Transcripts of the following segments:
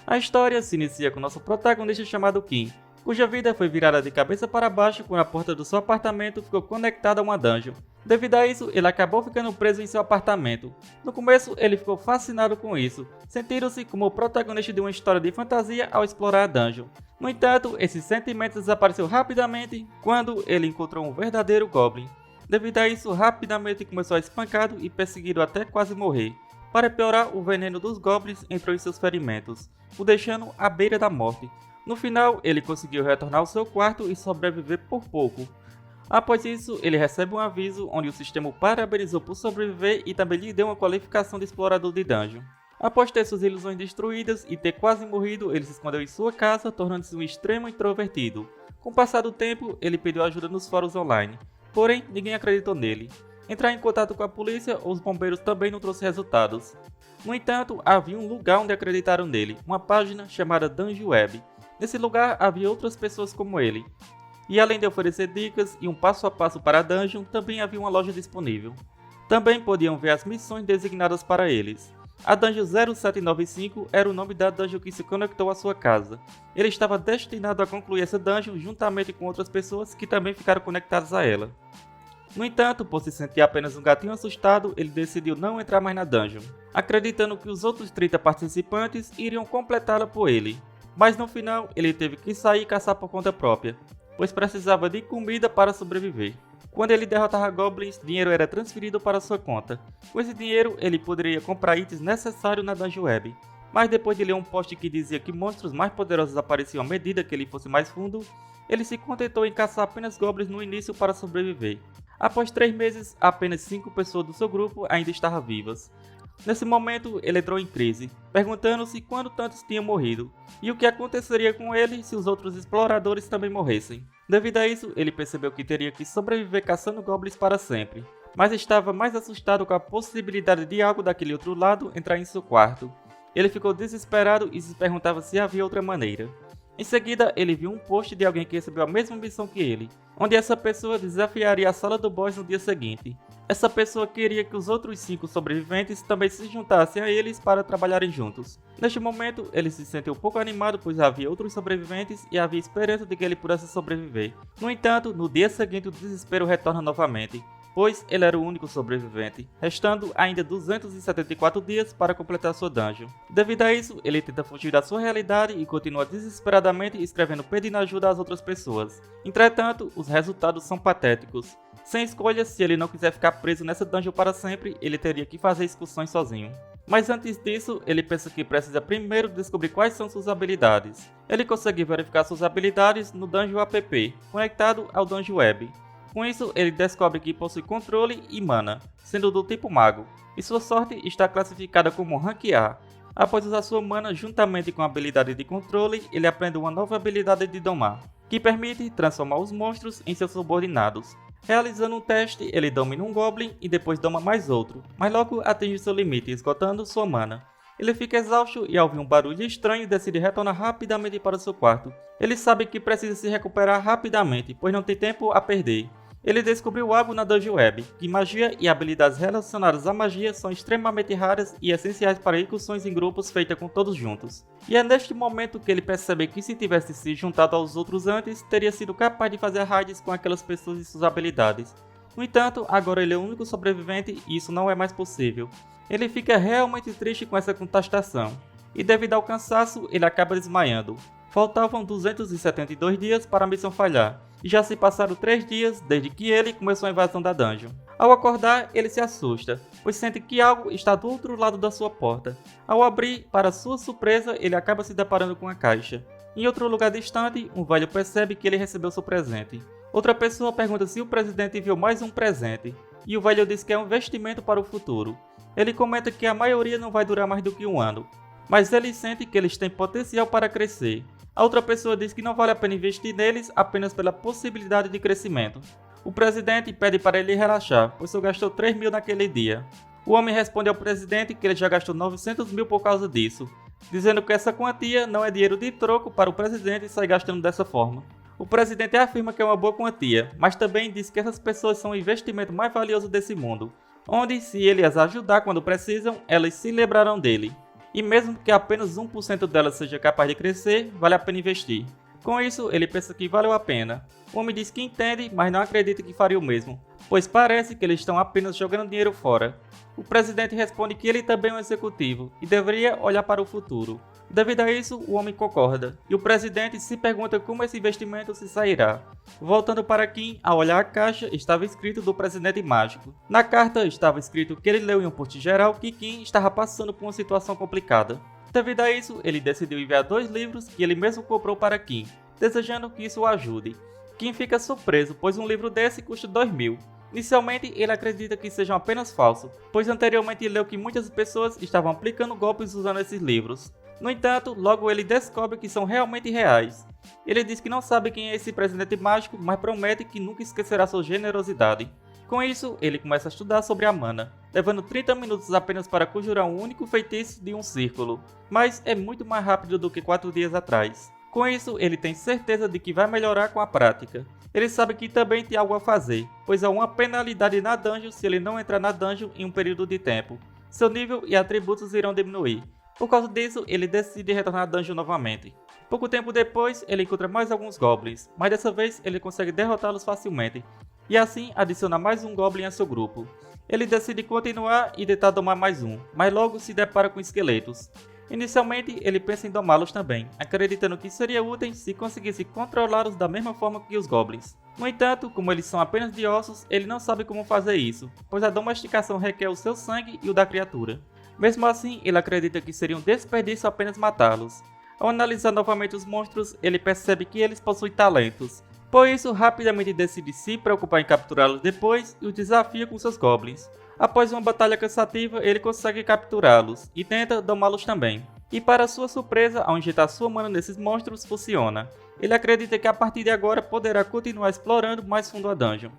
A história se inicia com nosso protagonista chamado Kim, cuja vida foi virada de cabeça para baixo quando a porta do seu apartamento ficou conectada a uma dungeon. Devido a isso, ele acabou ficando preso em seu apartamento. No começo, ele ficou fascinado com isso, sentindo-se como o protagonista de uma história de fantasia ao explorar a dungeon. No entanto, esse sentimento desapareceu rapidamente quando ele encontrou um verdadeiro Goblin. Devido a isso, rapidamente começou a espancado e perseguido até quase morrer. Para piorar, o veneno dos Goblins entrou em seus ferimentos, o deixando à beira da morte. No final, ele conseguiu retornar ao seu quarto e sobreviver por pouco. Após isso, ele recebe um aviso onde o sistema o parabenizou por sobreviver e também lhe deu uma qualificação de explorador de dungeon. Após ter suas ilusões destruídas e ter quase morrido, ele se escondeu em sua casa, tornando-se um extremo introvertido. Com o passar do tempo, ele pediu ajuda nos fóruns online, porém ninguém acreditou nele. Entrar em contato com a polícia ou os bombeiros também não trouxe resultados. No entanto, havia um lugar onde acreditaram nele, uma página chamada Dungeon Web. Nesse lugar havia outras pessoas como ele. E além de oferecer dicas e um passo a passo para a dungeon, também havia uma loja disponível. Também podiam ver as missões designadas para eles. A Dungeon 0795 era o nome da dungeon que se conectou à sua casa. Ele estava destinado a concluir essa dungeon juntamente com outras pessoas que também ficaram conectadas a ela. No entanto, por se sentir apenas um gatinho assustado, ele decidiu não entrar mais na dungeon, acreditando que os outros 30 participantes iriam completá-la por ele. Mas no final, ele teve que sair e caçar por conta própria, pois precisava de comida para sobreviver. Quando ele derrotava goblins, dinheiro era transferido para sua conta. Com esse dinheiro, ele poderia comprar itens necessários na Dungeon Web. Mas depois de ler um post que dizia que monstros mais poderosos apareciam à medida que ele fosse mais fundo, ele se contentou em caçar apenas goblins no início para sobreviver. Após 3 meses, apenas 5 pessoas do seu grupo ainda estavam vivas. Nesse momento, ele entrou em crise, perguntando-se quando tantos tinham morrido, e o que aconteceria com ele se os outros exploradores também morressem. Devido a isso, ele percebeu que teria que sobreviver caçando goblins para sempre, mas estava mais assustado com a possibilidade de algo daquele outro lado entrar em seu quarto. Ele ficou desesperado e se perguntava se havia outra maneira. Em seguida, ele viu um post de alguém que recebeu a mesma missão que ele, onde essa pessoa desafiaria a sala do boss no dia seguinte. Essa pessoa queria que os outros 5 sobreviventes também se juntassem a eles para trabalharem juntos. Neste momento, ele se sentiu um pouco animado, pois havia outros sobreviventes e havia esperança de que ele pudesse sobreviver. No entanto, no dia seguinte o desespero retorna novamente, pois ele era o único sobrevivente, restando ainda 274 dias para completar sua dungeon. Devido a isso, ele tenta fugir da sua realidade e continua desesperadamente escrevendo pedindo ajuda às outras pessoas. Entretanto, os resultados são patéticos. Sem escolhas, se ele não quiser ficar preso nessa dungeon para sempre, ele teria que fazer excursões sozinho. Mas antes disso, ele pensa que precisa primeiro descobrir quais são suas habilidades. Ele consegue verificar suas habilidades no Dungeon App, conectado ao Dungeon Web. Com isso, ele descobre que possui controle e mana, sendo do tipo mago, e sua sorte está classificada como Rank A. Após usar sua mana juntamente com a habilidade de controle, ele aprende uma nova habilidade de domar, que permite transformar os monstros em seus subordinados. Realizando um teste, ele domina um Goblin e depois doma mais outro, mas logo atinge seu limite, esgotando sua mana. Ele fica exausto e ao ouvir um barulho estranho decide retornar rapidamente para seu quarto. Ele sabe que precisa se recuperar rapidamente, pois não tem tempo a perder. Ele descobriu algo na Dungeon Web, que magia e habilidades relacionadas à magia são extremamente raras e essenciais para incursões em grupos feitas com todos juntos. E é neste momento que ele percebe que se tivesse se juntado aos outros antes, teria sido capaz de fazer raids com aquelas pessoas e suas habilidades. No entanto, agora ele é o único sobrevivente e isso não é mais possível. Ele fica realmente triste com essa contestação, e devido ao cansaço, ele acaba desmaiando. Faltavam 272 dias para a missão falhar, e já se passaram 3 dias desde que ele começou a invasão da dungeon. Ao acordar, ele se assusta, pois sente que algo está do outro lado da sua porta. Ao abrir, para sua surpresa, ele acaba se deparando com a caixa. Em outro lugar distante, um velho percebe que ele recebeu seu presente. Outra pessoa pergunta se o presidente enviou mais um presente, e o velho diz que é um investimento para o futuro. Ele comenta que a maioria não vai durar mais do que um ano, mas ele sente que eles têm potencial para crescer. A outra pessoa diz que não vale a pena investir neles apenas pela possibilidade de crescimento. O presidente pede para ele relaxar, pois só gastou 3 mil naquele dia. O homem responde ao presidente que ele já gastou 900 mil por causa disso, dizendo que essa quantia não é dinheiro de troco para o presidente sair gastando dessa forma. O presidente afirma que é uma boa quantia, mas também diz que essas pessoas são o investimento mais valioso desse mundo, onde, se ele as ajudar quando precisam, elas se lembrarão dele. e mesmo que apenas 1% dela seja capaz de crescer, vale a pena investir. Com isso, ele pensa que valeu a pena. O homem diz que entende, mas não acredita que faria o mesmo, pois parece que eles estão apenas jogando dinheiro fora. O presidente responde que ele também é um executivo e deveria olhar para o futuro. Devido a isso, o homem concorda, e o presidente se pergunta como esse investimento se sairá. Voltando para Kim, ao olhar a caixa, estava escrito do presidente mágico. Na carta estava escrito que ele leu em um post geral que Kim estava passando por uma situação complicada. Devido a isso, ele decidiu enviar 2 livros que ele mesmo comprou para Kim, desejando que isso o ajude. Kim fica surpreso, pois um livro desse custa 2.000. Inicialmente, ele acredita que sejam apenas falsos, pois anteriormente leu que muitas pessoas estavam aplicando golpes usando esses livros. No entanto, logo ele descobre que são realmente reais. Ele diz que não sabe quem é esse presidente mágico, mas promete que nunca esquecerá sua generosidade. Com isso, ele começa a estudar sobre a mana, levando 30 minutos apenas para conjurar um único feitiço de um círculo, mas é muito mais rápido do que 4 dias atrás. Com isso, ele tem certeza de que vai melhorar com a prática. Ele sabe que também tem algo a fazer, pois há uma penalidade na dungeon se ele não entrar na dungeon em um período de tempo. Seu nível e atributos irão diminuir. Por causa disso, ele decide retornar à dungeon novamente. Pouco tempo depois, ele encontra mais alguns goblins, mas dessa vez ele consegue derrotá-los facilmente, e assim adiciona mais um goblin a seu grupo. Ele decide continuar e tentar domar mais um, mas logo se depara com esqueletos. Inicialmente, ele pensa em domá-los também, acreditando que seria útil se conseguisse controlá-los da mesma forma que os goblins. No entanto, como eles são apenas de ossos, ele não sabe como fazer isso, pois a domesticação requer o seu sangue e o da criatura. Mesmo assim, ele acredita que seria um desperdício apenas matá-los. Ao analisar novamente os monstros, ele percebe que eles possuem talentos. Por isso, rapidamente decide se preocupar em capturá-los depois e os desafia com seus goblins. Após uma batalha cansativa, ele consegue capturá-los e tenta domá-los também. E para sua surpresa, ao injetar sua mana nesses monstros, funciona. Ele acredita que a partir de agora poderá continuar explorando mais fundo a dungeon.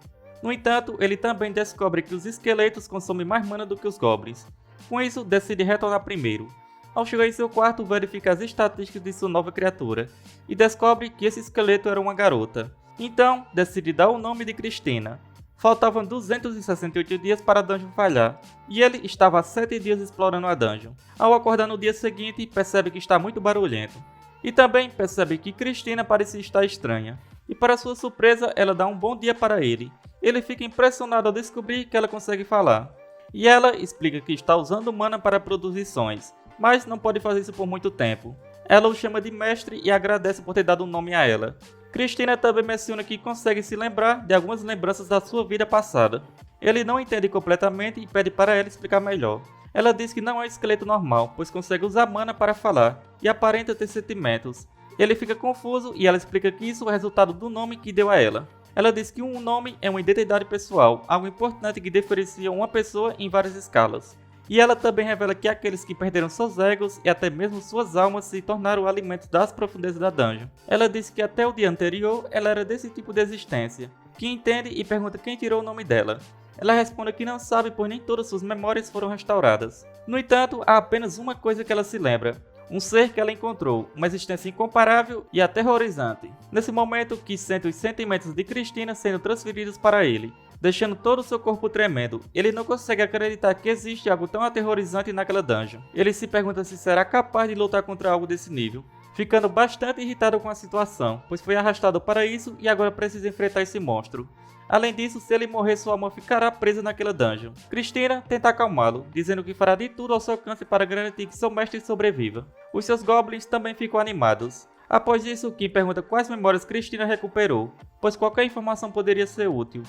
No entanto, ele também descobre que os esqueletos consomem mais mana do que os goblins. Com isso, decide retornar primeiro. Ao chegar em seu quarto, verifica as estatísticas de sua nova criatura e descobre que esse esqueleto era uma garota. Então, decide dar o nome de Cristina. Faltavam 268 dias para a dungeon falhar, e ele estava há 7 dias explorando a dungeon. Ao acordar no dia seguinte, percebe que está muito barulhento. E também percebe que Cristina parecia estar estranha. E para sua surpresa, ela dá um bom dia para ele. Ele fica impressionado ao descobrir que ela consegue falar. E ela explica que está usando mana para produzir sons, mas não pode fazer isso por muito tempo. Ela o chama de mestre e agradece por ter dado um nome a ela. Cristina também menciona que consegue se lembrar de algumas lembranças da sua vida passada. Ele não entende completamente e pede para ela explicar melhor. Ela diz que não é um esqueleto normal, pois consegue usar mana para falar e aparenta ter sentimentos. Ele fica confuso e ela explica que isso é o resultado do nome que deu a ela. Ela diz que um nome é uma identidade pessoal, algo importante que diferencia uma pessoa em várias escalas. E ela também revela que aqueles que perderam seus egos e até mesmo suas almas se tornaram alimentos das profundezas da dungeon. Ela diz que até o dia anterior ela era desse tipo de existência, que entende e pergunta quem tirou o nome dela. Ela responde que não sabe, pois nem todas suas memórias foram restauradas. No entanto, há apenas uma coisa que ela se lembra. Um ser que ela encontrou, uma existência incomparável e aterrorizante. Nesse momento, que sente os sentimentos de Cristina sendo transferidos para ele, deixando todo o seu corpo tremendo. Ele não consegue acreditar que existe algo tão aterrorizante naquela dungeon. Ele se pergunta se será capaz de lutar contra algo desse nível, ficando bastante irritado com a situação, pois foi arrastado para isso e agora precisa enfrentar esse monstro. Além disso, se ele morrer, sua alma ficará presa naquela dungeon. Cristina tenta acalmá-lo, dizendo que fará de tudo ao seu alcance para garantir que seu mestre sobreviva. Os seus goblins também ficam animados. Após isso, Kim pergunta quais memórias Cristina recuperou, pois qualquer informação poderia ser útil.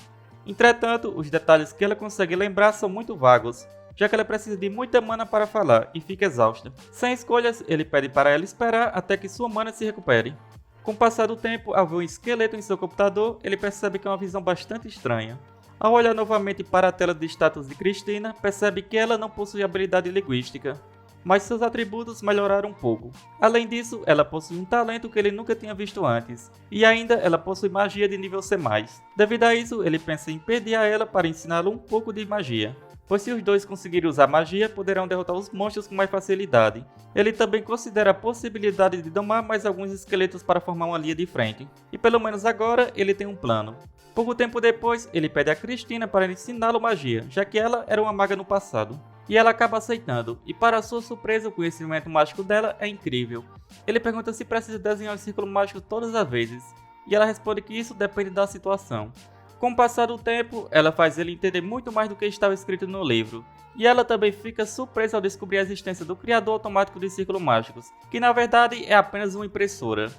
Entretanto, os detalhes que ela consegue lembrar são muito vagos, já que ela precisa de muita mana para falar e fica exausta. Sem escolhas, ele pede para ela esperar até que sua mana se recupere. Com o passar do tempo, ao ver um esqueleto em seu computador, ele percebe que é uma visão bastante estranha. Ao olhar novamente para a tela de status de Cristina, percebe que ela não possui habilidade linguística, mas seus atributos melhoraram um pouco. Além disso, ela possui um talento que ele nunca tinha visto antes, e ainda ela possui magia de nível C+. Devido a isso, ele pensa em pedir a ela para ensiná-lo um pouco de magia. pois se os dois conseguirem usar magia, poderão derrotar os monstros com mais facilidade. Ele também considera a possibilidade de domar mais alguns esqueletos para formar uma linha de frente, e pelo menos agora ele tem um plano. Pouco tempo depois, ele pede a Cristina para ensiná-lo magia, já que ela era uma maga no passado. E ela acaba aceitando, e para sua surpresa o conhecimento mágico dela é incrível. Ele pergunta se precisa desenhar um círculo mágico todas as vezes, e ela responde que isso depende da situação. Com o passar do tempo, ela faz ele entender muito mais do que estava escrito no livro, e ela também fica surpresa ao descobrir a existência do criador automático de círculos mágicos, que na verdade é apenas uma impressora.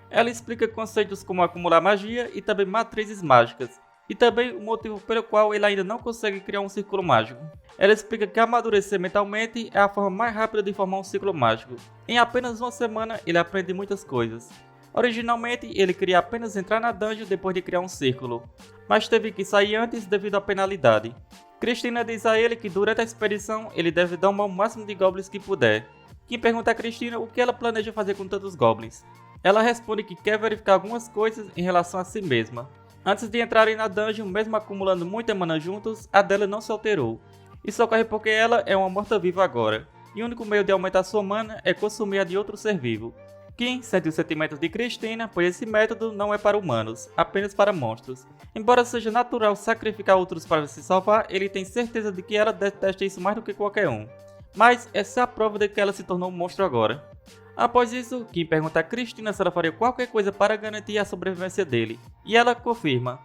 Ela explica conceitos como acumular magia e também matrizes mágicas, e também o motivo pelo qual ele ainda não consegue criar um círculo mágico. Ela explica que amadurecer mentalmente é a forma mais rápida de formar um círculo mágico. Em apenas uma semana ele aprende muitas coisas. Originalmente ele queria apenas entrar na dungeon depois de criar um círculo, mas teve que sair antes devido à penalidade. Cristina diz a ele que durante a expedição ele deve domar o máximo de goblins que puder. Kim pergunta a Cristina o que ela planeja fazer com tantos goblins. Ela responde que quer verificar algumas coisas em relação a si mesma. Antes de entrarem na dungeon, mesmo acumulando muita mana juntos, a dela não se alterou. Isso ocorre porque ela é uma morta-viva agora, e o único meio de aumentar sua mana é consumir a de outro ser vivo. Kim sente os sentimentos de Cristina, pois esse método não é para humanos, apenas para monstros. Embora seja natural sacrificar outros para se salvar, ele tem certeza de que ela detesta isso mais do que qualquer um. Mas essa é a prova de que ela se tornou um monstro agora. Após isso, Kim pergunta a Cristina se ela faria qualquer coisa para garantir a sobrevivência dele, e ela confirma.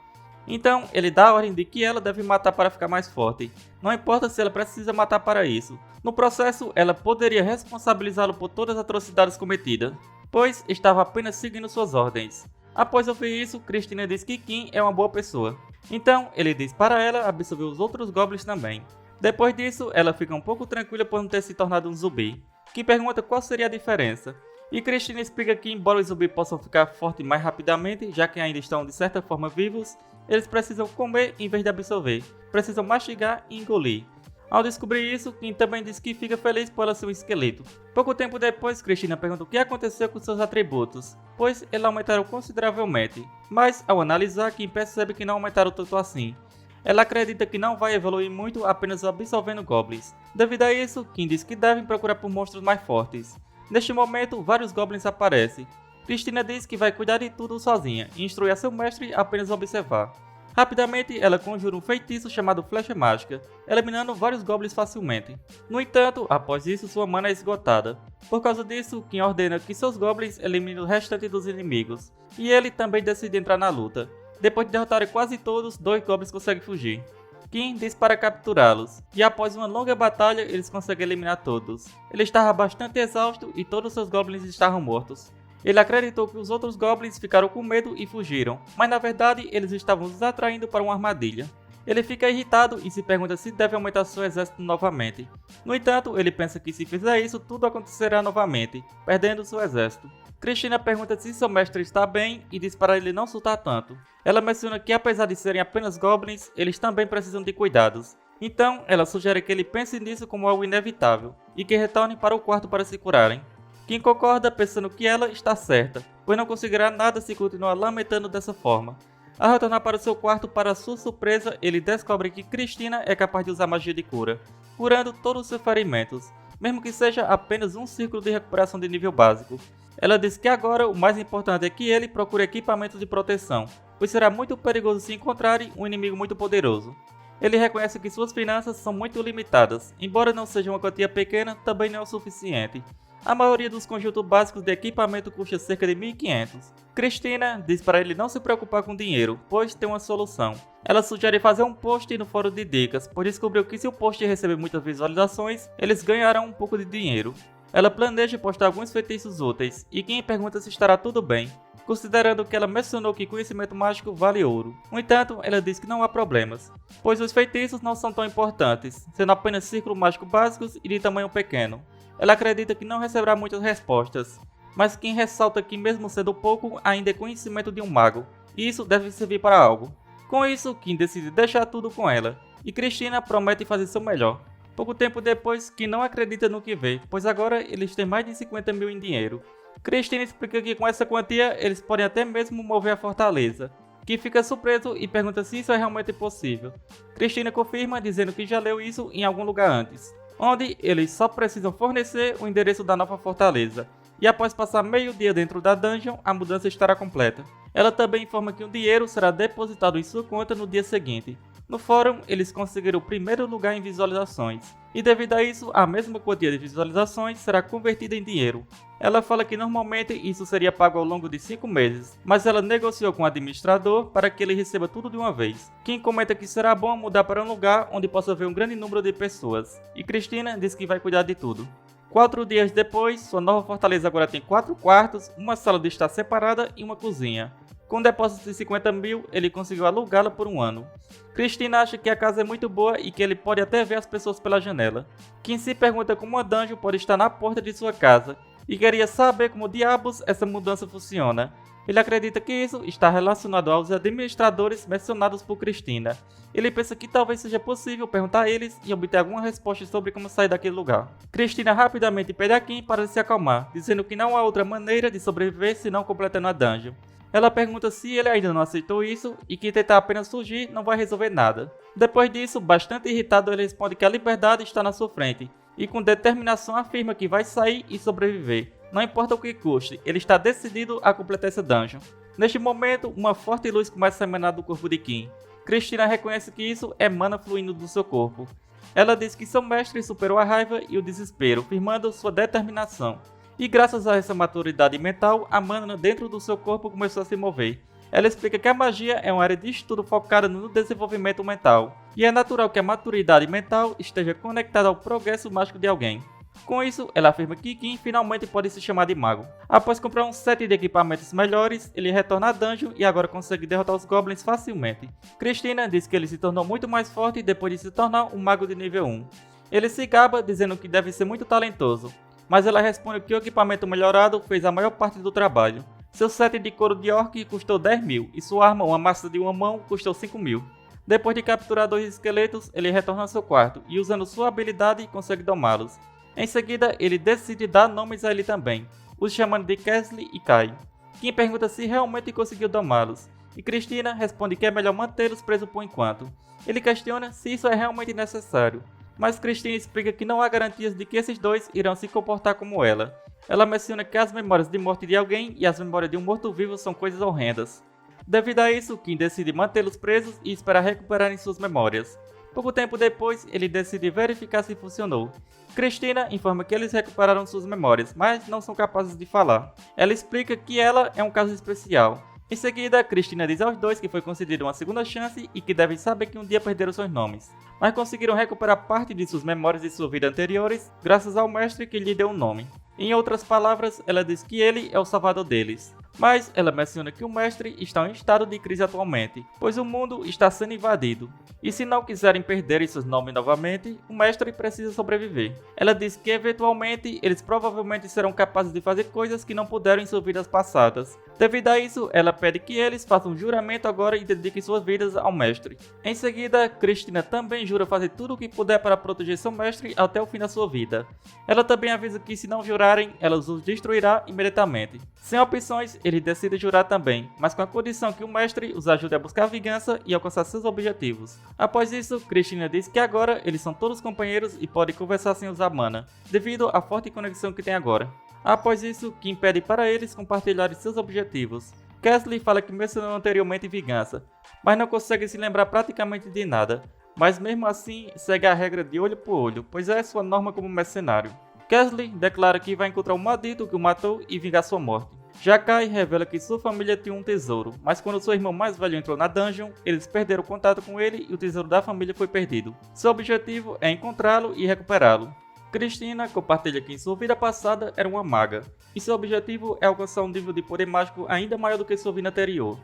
Então, ele dá a ordem de que ela deve matar para ficar mais forte, não importa se ela precisa matar para isso. No processo, ela poderia responsabilizá-lo por todas as atrocidades cometidas, pois estava apenas seguindo suas ordens. Após ouvir isso, Cristina diz que Kim é uma boa pessoa. Então, ele diz para ela absorver os outros goblins também. Depois disso, ela fica um pouco tranquila por não ter se tornado um zumbi. Kim pergunta qual seria a diferença, e Cristina explica que embora os zumbis possam ficar fortes mais rapidamente, já que ainda estão de certa forma vivos, eles precisam comer em vez de absorver, precisam mastigar e engolir. Ao descobrir isso, Kim também diz que fica feliz por ela ser um esqueleto. Pouco tempo depois, Cristina pergunta o que aconteceu com seus atributos, pois eles aumentaram consideravelmente, mas ao analisar, Kim percebe que não aumentaram tanto assim. Ela acredita que não vai evoluir muito apenas absorvendo goblins. Devido a isso, Kim diz que devem procurar por monstros mais fortes. Neste momento, vários goblins aparecem. Cristina diz que vai cuidar de tudo sozinha e instrui a seu mestre a apenas observar. Rapidamente, ela conjura um feitiço chamado Flecha Mágica, eliminando vários goblins facilmente. No entanto, após isso, sua mana é esgotada. Por causa disso, Kim ordena que seus goblins eliminem o restante dos inimigos, e ele também decide entrar na luta. Depois de derrotarem quase todos, 2 goblins conseguem fugir. Kim diz para capturá-los, e após uma longa batalha, eles conseguem eliminar todos. Ele estava bastante exausto e todos seus goblins estavam mortos. Ele acreditou que os outros goblins ficaram com medo e fugiram, mas na verdade eles estavam os atraindo para uma armadilha. Ele fica irritado e se pergunta se deve aumentar seu exército novamente. No entanto, ele pensa que se fizer isso, tudo acontecerá novamente, perdendo seu exército. Cristina pergunta se seu mestre está bem e diz para ele não soltar tanto. Ela menciona que apesar de serem apenas goblins, eles também precisam de cuidados. Então, ela sugere que ele pense nisso como algo inevitável e que retorne para o quarto para se curarem. Kim concorda pensando que ela está certa, pois não conseguirá nada se continuar lamentando dessa forma. Ao retornar para seu quarto, para sua surpresa, ele descobre que Cristina é capaz de usar magia de cura, curando todos os seus ferimentos, mesmo que seja apenas um círculo de recuperação de nível básico. Ela diz que agora o mais importante é que ele procure equipamentos de proteção, pois será muito perigoso se encontrarem um inimigo muito poderoso. Ele reconhece que suas finanças são muito limitadas, embora não seja uma quantia pequena, também não é o suficiente. A maioria dos conjuntos básicos de equipamento custa cerca de 1.500. Cristina diz para ele não se preocupar com dinheiro, pois tem uma solução. Ela sugere fazer um post no fórum de dicas, pois descobriu que se o post receber muitas visualizações, eles ganharão um pouco de dinheiro. Ela planeja postar alguns feitiços úteis, e Kim pergunta se estará tudo bem, considerando que ela mencionou que conhecimento mágico vale ouro. No entanto, ela diz que não há problemas, pois os feitiços não são tão importantes, sendo apenas círculos mágicos básicos e de tamanho pequeno. Ela acredita que não receberá muitas respostas, mas Kim ressalta que mesmo sendo pouco, ainda é conhecimento de um mago, e isso deve servir para algo. Com isso, Kim decide deixar tudo com ela, e Cristina promete fazer seu melhor. Pouco tempo depois, Kim não acredita no que vê, pois agora eles têm mais de 50 mil em dinheiro. Cristina explica que com essa quantia, eles podem até mesmo mover a fortaleza. Kim fica surpreso e pergunta se isso é realmente possível. Christina confirma, dizendo que já leu isso em algum lugar antes, onde eles só precisam fornecer o endereço da nova fortaleza, e após passar meio dia dentro da dungeon, a mudança estará completa. Ela também informa que o dinheiro será depositado em sua conta no dia seguinte. No fórum, eles conseguiram o primeiro lugar em visualizações, e devido a isso, a mesma quantia de visualizações será convertida em dinheiro. Ela fala que normalmente isso seria pago ao longo de 5 meses, mas ela negociou com o administrador para que ele receba tudo de uma vez. Kim comenta que será bom mudar para um lugar onde possa ver um grande número de pessoas, e Christina diz que vai cuidar de tudo. 4 dias depois, sua nova fortaleza agora tem 4 quartos, uma sala de estar separada e uma cozinha. Com um depósito de 50 mil, ele conseguiu alugá-la por um ano. Christina acha que a casa é muito boa e que ele pode até ver as pessoas pela janela. Kim se pergunta como uma dungeon pode estar na porta de sua casa e queria saber como diabos essa mudança funciona. Ele acredita que isso está relacionado aos administradores mencionados por Christina. Ele pensa que talvez seja possível perguntar a eles e obter alguma resposta sobre como sair daquele lugar. Christina rapidamente pede a Kim para se acalmar, dizendo que não há outra maneira de sobreviver senão completando a dungeon. Ela pergunta se ele ainda não aceitou isso e que tentar apenas fugir não vai resolver nada. Depois disso, bastante irritado, ele responde que a liberdade está na sua frente e com determinação afirma que vai sair e sobreviver. Não importa o que custe, ele está decidido a completar essa dungeon. Neste momento, uma forte luz começa a emanar do corpo de Kim. Christina reconhece que isso é mana fluindo do seu corpo. Ela diz que seu mestre superou a raiva e o desespero, firmando sua determinação. E graças a essa maturidade mental, a mana dentro do seu corpo começou a se mover. Ela explica que a magia é uma área de estudo focada no desenvolvimento mental, e é natural que a maturidade mental esteja conectada ao progresso mágico de alguém. Com isso, ela afirma que Kim finalmente pode se chamar de mago. Após comprar um set de equipamentos melhores, ele retorna à dungeon e agora consegue derrotar os goblins facilmente. Christina diz que ele se tornou muito mais forte depois de se tornar um mago de nível 1. Ele se gaba dizendo que deve ser muito talentoso, mas ela responde que o equipamento melhorado fez a maior parte do trabalho. Seu set de couro de orc custou 10 mil e sua arma, uma massa de uma mão, custou 5 mil. Depois de capturar 2 esqueletos, ele retorna ao seu quarto e usando sua habilidade consegue domá-los. Em seguida, ele decide dar nomes a ele também, os chamando de Kesley e Kai. Kim pergunta se realmente conseguiu domá-los, e Christina responde que é melhor mantê-los presos por enquanto. Ele questiona se isso é realmente necessário, mas Christina explica que não há garantias de que esses dois irão se comportar como ela. Ela menciona que as memórias de morte de alguém e as memórias de um morto-vivo são coisas horrendas. Devido a isso, Kim decide mantê-los presos e esperar recuperarem suas memórias. Pouco tempo depois, ele decide verificar se funcionou. Christina informa que eles recuperaram suas memórias, mas não são capazes de falar. Ela explica que ela é um caso especial. Em seguida, Christina diz aos dois que foi concedida uma segunda chance e que devem saber que um dia perderam seus nomes, mas conseguiram recuperar parte de suas memórias de sua vida anteriores graças ao mestre que lhe deu um nome. Em outras palavras, ela diz que ele é o salvador deles. Mas ela menciona que o mestre está em estado de crise atualmente, pois o mundo está sendo invadido. E se não quiserem perder seus nomes novamente, o mestre precisa sobreviver. Ela diz que eventualmente eles provavelmente serão capazes de fazer coisas que não puderam em suas vidas passadas. Devido a isso, ela pede que eles façam um juramento agora e dediquem suas vidas ao mestre. Em seguida, Christina também jura fazer tudo o que puder para proteger seu mestre até o fim da sua vida. Ela também avisa que se não jurarem, ela os destruirá imediatamente. Sem opções, ele decide jurar também, mas com a condição que o mestre os ajude a buscar vingança e alcançar seus objetivos. Após isso, Christina diz que agora eles são todos companheiros e podem conversar sem usar mana, devido à forte conexão que tem agora. Após isso, Kim pede para eles compartilharem seus objetivos. Kesley fala que mencionou anteriormente vingança, mas não consegue se lembrar praticamente de nada, mas mesmo assim segue a regra de olho por olho, pois é sua norma como mercenário. Kesley declara que vai encontrar o maldito que o matou e vingar sua morte. Já Kai revela que sua família tinha um tesouro, mas quando seu irmão mais velho entrou na dungeon, eles perderam contato com ele e o tesouro da família foi perdido. Seu objetivo é encontrá-lo e recuperá-lo. Christina compartilha que em sua vida passada era uma maga, e seu objetivo é alcançar um nível de poder mágico ainda maior do que sua vida anterior.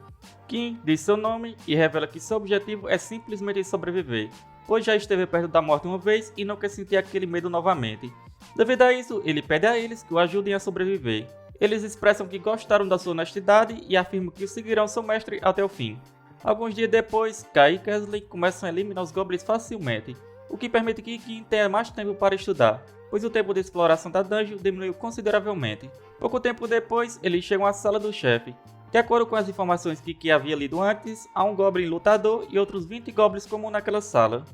Kim diz seu nome e revela que seu objetivo é simplesmente sobreviver, pois já esteve perto da morte uma vez e não quer sentir aquele medo novamente. Devido a isso, ele pede a eles que o ajudem a sobreviver. Eles expressam que gostaram da sua honestidade e afirmam que seguirão seu mestre até o fim. Alguns dias depois, Kai e Kesley começam a eliminar os goblins facilmente, o que permite que Kim tenha mais tempo para estudar, pois o tempo de exploração da dungeon diminuiu consideravelmente. Pouco tempo depois, eles chegam à sala do chefe. De acordo com as informações que Ki havia lido antes, há um Goblin lutador e outros 20 Goblins comuns naquela sala.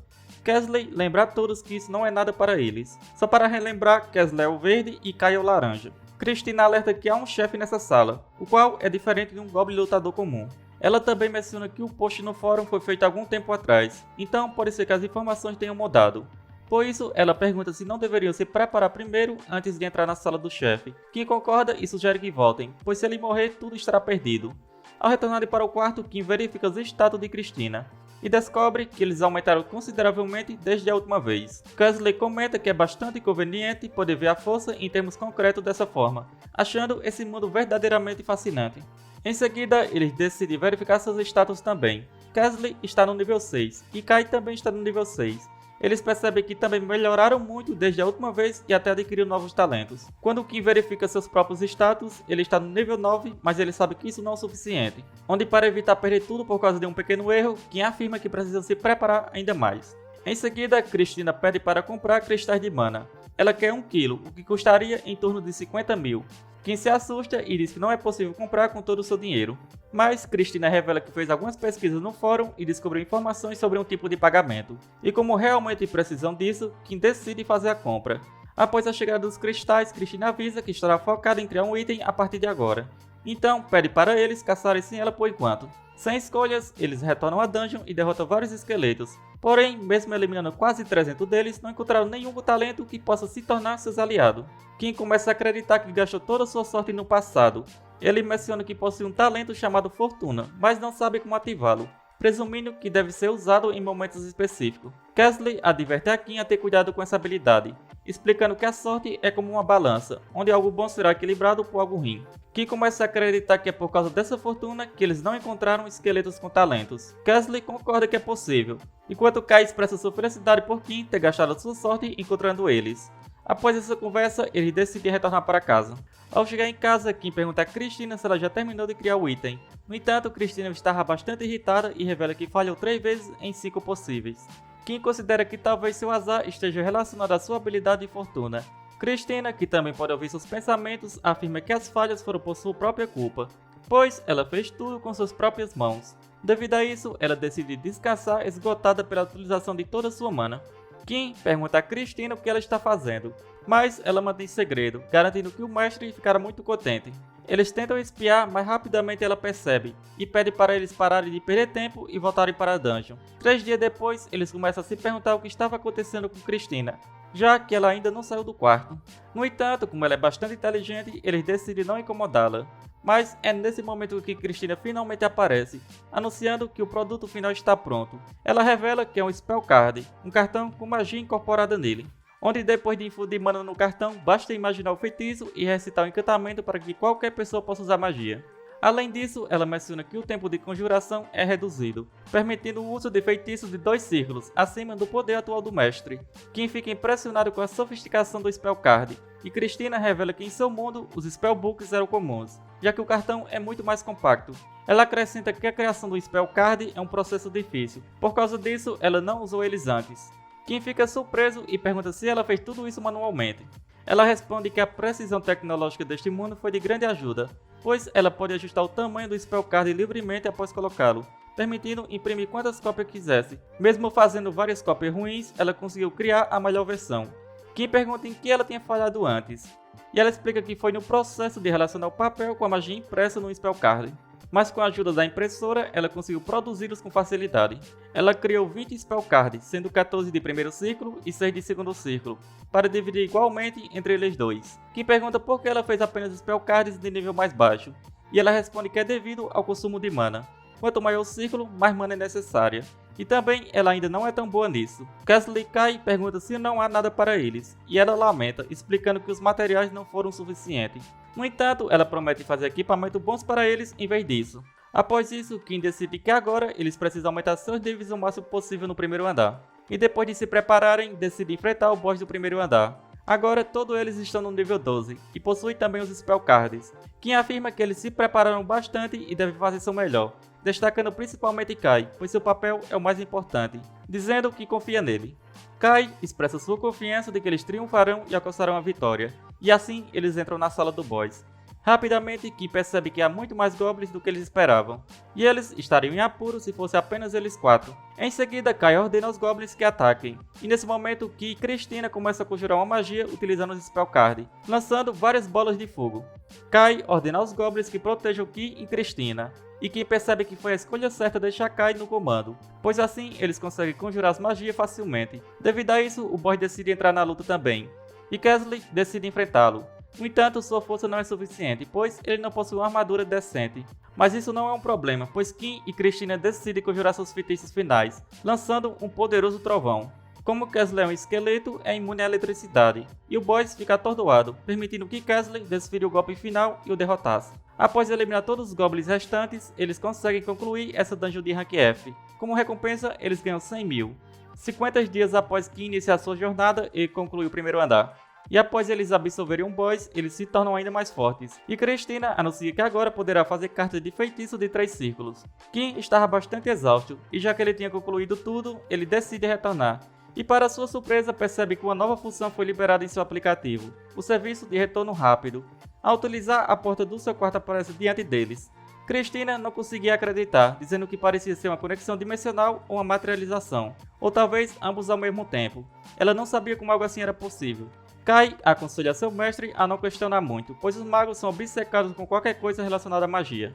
Kesley lembra a todos que isso não é nada para eles. Só para relembrar, Kesley é o verde e Kai é o laranja. Christina alerta que há um chefe nessa sala, o qual é diferente de um Goblin lutador comum. Ela também menciona que o post no fórum foi feito algum tempo atrás, então pode ser que as informações tenham mudado. Por isso, ela pergunta se não deveriam se preparar primeiro antes de entrar na sala do chefe. Kim concorda e sugere que voltem, pois se ele morrer, tudo estará perdido. Ao retornarem para o quarto, Kim verifica os status de Christina e descobre que eles aumentaram consideravelmente desde a última vez. Kesley comenta que é bastante conveniente poder ver a força em termos concretos dessa forma, achando esse mundo verdadeiramente fascinante. Em seguida, eles decidem verificar seus status também. Kesley está no nível 6 e Kai também está no nível 6. Eles percebem que também melhoraram muito desde a última vez e até adquiriram novos talentos. Quando Kim verifica seus próprios status, ele está no nível 9, mas ele sabe que isso não é o suficiente. Onde, para evitar perder tudo por causa de um pequeno erro, Kim afirma que precisam se preparar ainda mais. Em seguida, Christina pede para comprar cristais de mana. Ela quer 1 kg, o que custaria em torno de 50 mil. Kim se assusta e diz que não é possível comprar com todo o seu dinheiro. Mas Christina revela que fez algumas pesquisas no fórum e descobriu informações sobre um tipo de pagamento. E como realmente precisam disso, Kim decide fazer a compra. Após a chegada dos cristais, Christina avisa que estará focada em criar um item a partir de agora. Então pede para eles caçarem sem ela por enquanto. Sem escolhas, eles retornam à dungeon e derrotam vários esqueletos. Porém, mesmo eliminando quase 300 deles, não encontraram nenhum talento que possa se tornar seus aliados. Kim começa a acreditar que gastou toda sua sorte no passado. Ele menciona que possui um talento chamado Fortuna, mas não sabe como ativá-lo, presumindo que deve ser usado em momentos específicos. Kesley adverte a Kim a ter cuidado com essa habilidade, explicando que a sorte é como uma balança, onde algo bom será equilibrado por algo ruim. Kim começa a acreditar que é por causa dessa fortuna que eles não encontraram esqueletos com talentos. Kesley concorda que é possível, enquanto Kai expressa sua felicidade por Kim ter gastado sua sorte encontrando eles. Após essa conversa, eles decidem retornar para casa. Ao chegar em casa, Kim pergunta a Christina se ela já terminou de criar o item. No entanto, Christina estava bastante irritada e revela que falhou 3 vezes em 5 possíveis. Kim considera que talvez seu azar esteja relacionado à sua habilidade de fortuna. Christina, que também pode ouvir seus pensamentos, afirma que as falhas foram por sua própria culpa, pois ela fez tudo com suas próprias mãos. Devido a isso, ela decide descansar esgotada pela utilização de toda sua mana. Kim pergunta a Christina o que ela está fazendo, mas ela mantém segredo, garantindo que o mestre ficará muito contente. Eles tentam espiar, mas rapidamente ela percebe e pede para eles pararem de perder tempo e voltarem para a dungeon. 3 dias depois, eles começam a se perguntar o que estava acontecendo com Christina, já que ela ainda não saiu do quarto. No entanto, como ela é bastante inteligente, eles decidem não incomodá-la. Mas é nesse momento que Christina finalmente aparece, anunciando que o produto final está pronto. Ela revela que é um Spell Card, um cartão com magia incorporada nele, onde depois de infundir mana no cartão, basta imaginar o feitiço e recitar o encantamento para que qualquer pessoa possa usar magia. Além disso, ela menciona que o tempo de conjuração é reduzido, permitindo o uso de feitiços de 2 círculos, acima do poder atual do mestre. Kim fica impressionado com a sofisticação do Spell Card, e Christina revela que em seu mundo os Spellbooks eram comuns, já que o cartão é muito mais compacto. Ela acrescenta que a criação do Spell Card é um processo difícil, por causa disso ela não usou eles antes. Kim fica surpreso e pergunta se ela fez tudo isso manualmente. Ela responde que a precisão tecnológica deste mundo foi de grande ajuda, pois ela pode ajustar o tamanho do Spell Card livremente após colocá-lo, permitindo imprimir quantas cópias quisesse. Mesmo fazendo várias cópias ruins, ela conseguiu criar a melhor versão. Kim pergunta em que ela tinha falhado antes, e ela explica que foi no processo de relacionar o papel com a magia impressa no Spell Card. Mas com a ajuda da impressora, ela conseguiu produzi-los com facilidade. Ela criou 20 Spell Cards, sendo 14 de primeiro círculo e 6 de segundo círculo, para dividir igualmente entre eles dois. Kim pergunta por que ela fez apenas Spell Cards de nível mais baixo, e ela responde que é devido ao consumo de mana. Quanto maior o círculo, mais mana é necessária. E também ela ainda não é tão boa nisso. Kesley Kai pergunta se não há nada para eles, e ela lamenta, explicando que os materiais não foram suficientes. No entanto, ela promete fazer equipamentos bons para eles em vez disso. Após isso, Kim decide que agora eles precisam aumentar seus níveis o máximo possível no primeiro andar. E depois de se prepararem, decide enfrentar o boss do primeiro andar. Agora todos eles estão no nível 12 e possuem também os Spell Cards. Kim afirma que eles se prepararam bastante e devem fazer seu melhor, destacando principalmente Kai, pois seu papel é o mais importante, dizendo que confia nele. Kai expressa sua confiança de que eles triunfarão e alcançarão a vitória, e assim eles entram na sala do boss. Rapidamente, Kim percebe que há muito mais goblins do que eles esperavam, e eles estariam em apuro se fosse apenas eles 4. Em seguida, Kai ordena aos goblins que ataquem, e nesse momento, Ki e Cristina começam a conjurar uma magia utilizando os Spell Card, lançando várias bolas de fogo. Kai ordena aos goblins que protejam Ki e Cristina, e Kim percebe que foi a escolha certa deixar Kai no comando, pois assim eles conseguem conjurar as magias facilmente. Devido a isso, o boss decide entrar na luta também, e Kesley decide enfrentá-lo. No entanto, sua força não é suficiente, pois ele não possui uma armadura decente. Mas isso não é um problema, pois Kim e Cristina decidem conjurar seus feitiços finais, lançando um poderoso trovão. Como Kesley é um esqueleto, é imune à eletricidade, e o boss fica atordoado, permitindo que Kesley desfile o golpe final e o derrotasse. Após eliminar todos os goblins restantes, eles conseguem concluir essa dungeon de Rank F. Como recompensa, eles ganham 100 mil. 50 dias após Kim iniciar sua jornada e concluir o primeiro andar. E após eles absorverem um boss, eles se tornam ainda mais fortes. E Cristina anuncia que agora poderá fazer cartas de feitiço de 3 círculos. Kim estava bastante exausto, e já que ele tinha concluído tudo, ele decide retornar. E para sua surpresa percebe que uma nova função foi liberada em seu aplicativo, o serviço de retorno rápido. Ao utilizar, a porta do seu quarto aparece diante deles. Cristina não conseguia acreditar, dizendo que parecia ser uma conexão dimensional ou uma materialização, ou talvez ambos ao mesmo tempo. Ela não sabia como algo assim era possível. Kai aconselha seu mestre a não questionar muito, pois os magos são obcecados com qualquer coisa relacionada à magia.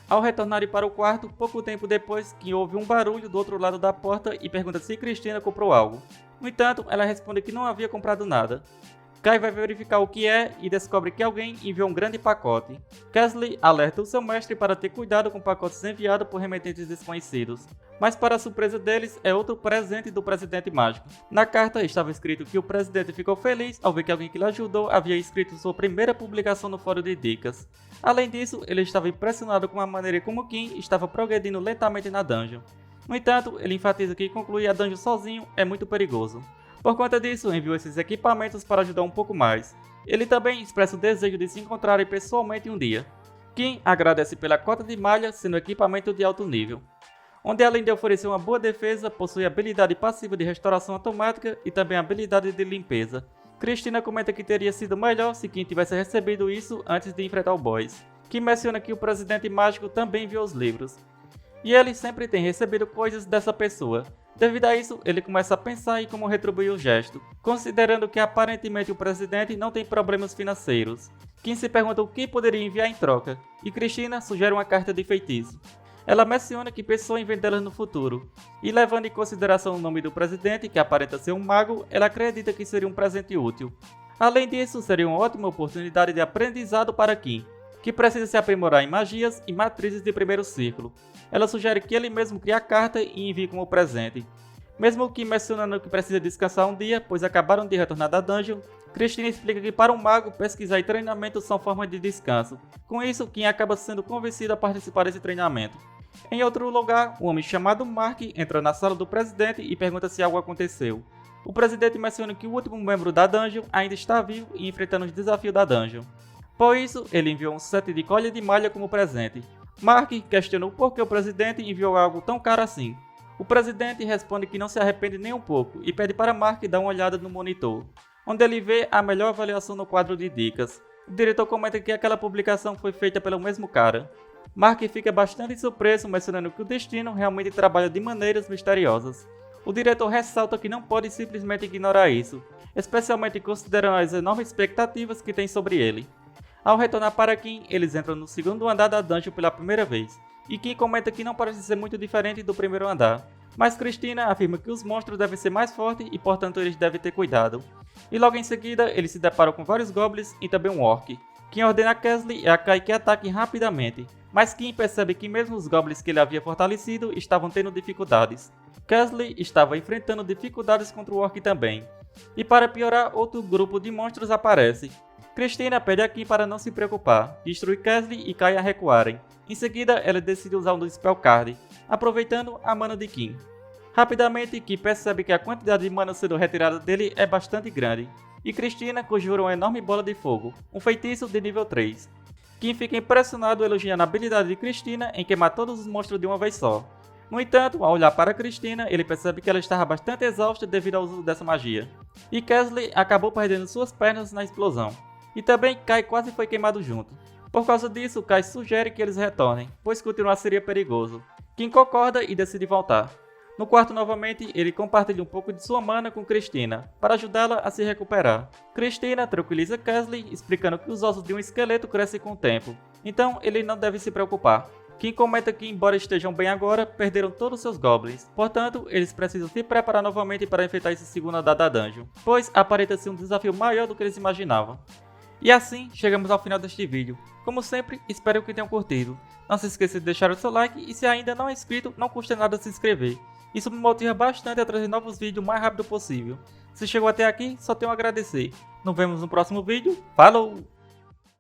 Ao retornarem para o quarto, pouco tempo depois, Kim ouve um barulho do outro lado da porta e pergunta se Cristina comprou algo. No entanto, ela responde que não havia comprado nada. Kai vai verificar o que é e descobre que alguém enviou um grande pacote. Kesley alerta o seu mestre para ter cuidado com pacotes enviados por remetentes desconhecidos. Mas para a surpresa deles, é outro presente do presidente mágico. Na carta estava escrito que o presidente ficou feliz ao ver que alguém que lhe ajudou havia escrito sua primeira publicação no fórum de dicas. Além disso, ele estava impressionado com a maneira como Kim estava progredindo lentamente na dungeon. No entanto, ele enfatiza que concluir a dungeon sozinho é muito perigoso. Por conta disso, enviou esses equipamentos para ajudar um pouco mais. Ele também expressa o desejo de se encontrarem pessoalmente um dia. Kim agradece pela cota de malha, sendo equipamento de alto nível, onde além de oferecer uma boa defesa, possui habilidade passiva de restauração automática e também habilidade de limpeza. Cristina comenta que teria sido melhor se Kim tivesse recebido isso antes de enfrentar o boss. Kim menciona que o presidente mágico também viu os livros, e ele sempre tem recebido coisas dessa pessoa. Devido a isso, ele começa a pensar em como retribuir o gesto, considerando que aparentemente o presidente não tem problemas financeiros. Kim se pergunta o que poderia enviar em troca, e Cristina sugere uma carta de feitiço. Ela menciona que pensou em vendê-las no futuro, e levando em consideração o nome do presidente, que aparenta ser um mago, ela acredita que seria um presente útil. Além disso, seria uma ótima oportunidade de aprendizado para Kim, que precisa se aprimorar em magias e matrizes de primeiro círculo. Ela sugere que ele mesmo crie a carta e envie como presente. Mesmo Kim mencionando que precisa descansar um dia, pois acabaram de retornar da dungeon, Cristina explica que para um mago, pesquisar e treinamento são formas de descanso. Com isso, Kim acaba sendo convencido a participar desse treinamento. Em outro lugar, um homem chamado Mark entra na sala do presidente e pergunta se algo aconteceu. O presidente menciona que o último membro da dungeon ainda está vivo e enfrentando os desafios da dungeon. Por isso, ele enviou um set de colha de malha como presente. Mark questionou por que o presidente enviou algo tão caro assim. O presidente responde que não se arrepende nem um pouco e pede para Mark dar uma olhada no monitor, onde ele vê a melhor avaliação no quadro de dicas. O diretor comenta que aquela publicação foi feita pelo mesmo cara. Mark fica bastante surpreso, mencionando que o destino realmente trabalha de maneiras misteriosas. O diretor ressalta que não pode simplesmente ignorar isso, especialmente considerando as enormes expectativas que tem sobre ele. Ao retornar para Kim, eles entram no segundo andar da dungeon pela primeira vez, e Kim comenta que não parece ser muito diferente do primeiro andar, mas Cristina afirma que os monstros devem ser mais fortes e portanto eles devem ter cuidado. E logo em seguida, eles se deparam com vários goblins e também um orc. Kim ordena a Kesley e a Kai que ataquem rapidamente, mas Kim percebe que mesmo os goblins que ele havia fortalecido estavam tendo dificuldades. Kesley estava enfrentando dificuldades contra o orc também, e para piorar, outro grupo de monstros aparece. Cristina pede a Kim para não se preocupar, destrui Kesley e Kai a recuarem. Em seguida, ela decide usar um dos Spell Card, aproveitando a mana de Kim. Rapidamente, Kim percebe que a quantidade de mana sendo retirada dele é bastante grande, e Cristina conjura uma enorme bola de fogo, um feitiço de nível 3. Kim fica impressionado elogiando a habilidade de Cristina em queimar todos os monstros de uma vez só. No entanto, ao olhar para Cristina, ele percebe que ela estava bastante exausta devido ao uso dessa magia, e Kesley acabou perdendo suas pernas na explosão. E também Kai quase foi queimado junto. Por causa disso, Kai sugere que eles retornem, pois continuar seria perigoso. Kim concorda e decide voltar. No quarto novamente, ele compartilha um pouco de sua mana com Christina, para ajudá-la a se recuperar. Christina tranquiliza Kesley, explicando que os ossos de um esqueleto crescem com o tempo, então ele não deve se preocupar. Kim comenta que, embora estejam bem agora, perderam todos seus goblins, portanto, eles precisam se preparar novamente para enfrentar esse segundo andar da dungeon, pois aparenta ser um desafio maior do que eles imaginavam. E assim, chegamos ao final deste vídeo. Como sempre, espero que tenham curtido. Não se esqueça de deixar o seu like e se ainda não é inscrito, não custa nada se inscrever. Isso me motiva bastante a trazer novos vídeos o mais rápido possível. Se chegou até aqui, só tenho a agradecer. Nos vemos no próximo vídeo. Falou!